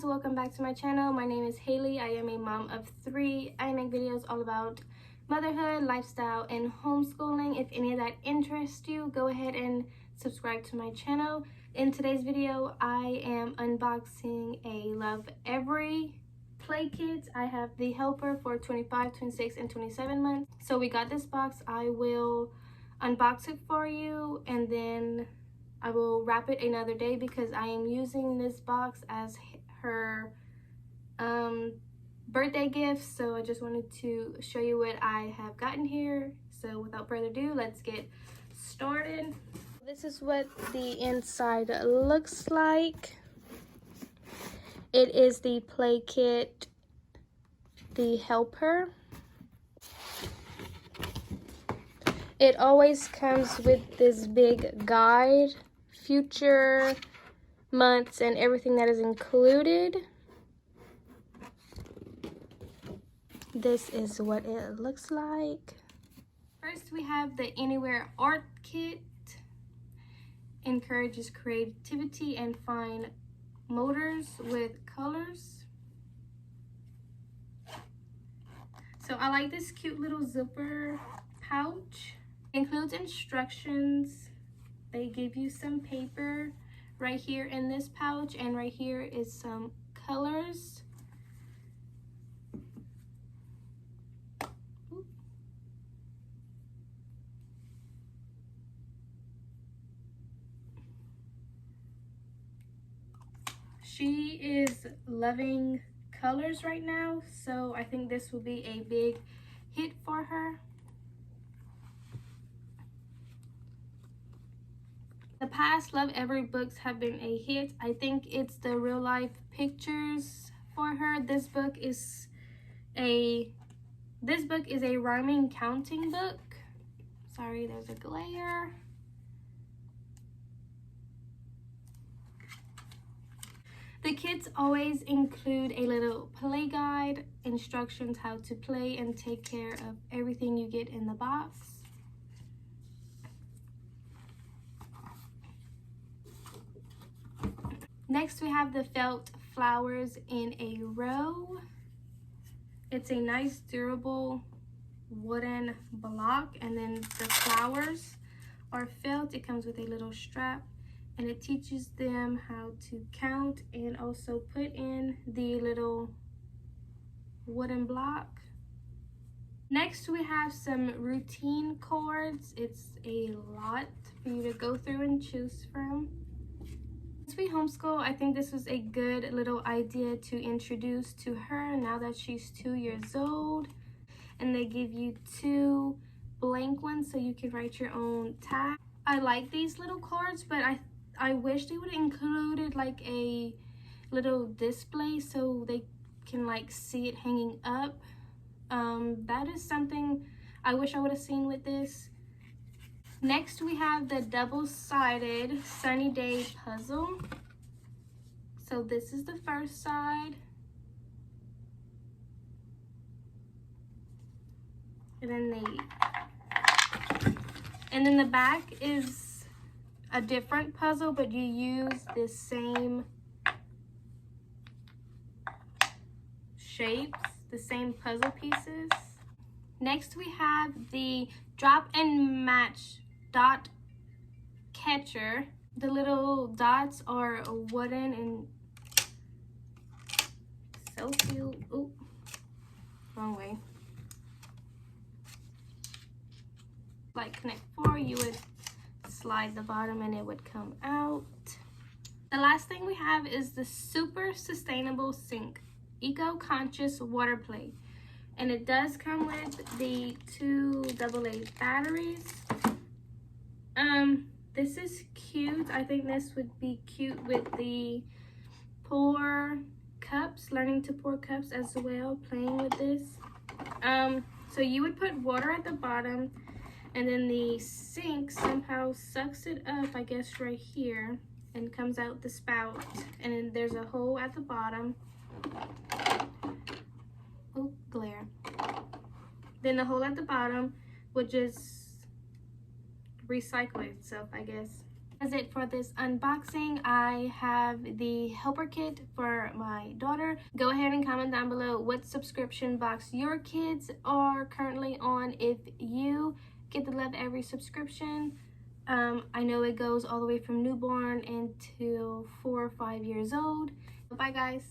welcome back to my channel. My name is Hailey. I am a mom of 3. I make videos all about motherhood, lifestyle, and homeschooling. If any of that interests you, go ahead and subscribe to my channel. In today's video, I am unboxing a Lovevery Playkit. I have the helper for 25, 26, and 27 months. So we got this box. I will unbox it for you, and then I will wrap it another day because I am using this box as her birthday gift. So I just wanted to show you what I have gotten here. So without further ado, let's get started. This is what the inside looks like. It is the Playkit, the helper. It always comes with this big guide, future months, and everything that is included. This is what it looks like. First, we have the Anywhere Art Kit. Encourages creativity and fine motors with colors. So I like this cute little zipper pouch. Includes instructions. They give you some paper right here in this pouch, and right here is some colors. She is loving colors right now, so I think this will be a big hit for her. The past Lovevery books have been a hit. I think it's the real life pictures for her. This book is a rhyming counting book. Sorry, there's a glare. The kits always include a little play guide, instructions how to play and take care of everything you get in the box. Next, we have the felt flowers in a row. It's a nice durable wooden block, and then the flowers are felt. It comes with a little strap, and it teaches them how to count and also put in the little wooden block. Next, we have some routine cards. It's a lot for you to go through and choose from. Since we homeschool, I think this was a good little idea to introduce to her now that she's 2 years old. And they give you 2 blank ones so you can write your own tag. I like these little cards, but I wish they would have included like a little display so they can like see it hanging up. That is something I wish I would have seen with this. Next, we have the double-sided sunny day puzzle. So this is the first side. And then the back is a different puzzle, but you use the same shapes, the same puzzle pieces. Next, we have the drop and match dot catcher. The little dots are wooden and so cute. Ooh, wrong way. Like Connect 4, you would slide the bottom and it would come out. The last thing we have is the super sustainable sink eco-conscious water plate, and it does come with the 2 AA batteries. This is cute. I think this would be cute with the pour cups, learning to pour cups as well, playing with this. So you would put water at the bottom, and then the sink somehow sucks it up, I guess right here, and comes out the spout. And then there's a hole at the bottom. Oh, glare. Then the hole at the bottom would just recycle itself, I guess. That's it for this unboxing. I have the helper kit for my daughter. Go ahead and comment down below what subscription box your kids are currently on if you get the Lovevery subscription. I know it goes all the way from newborn until 4 or 5 years old. Bye guys.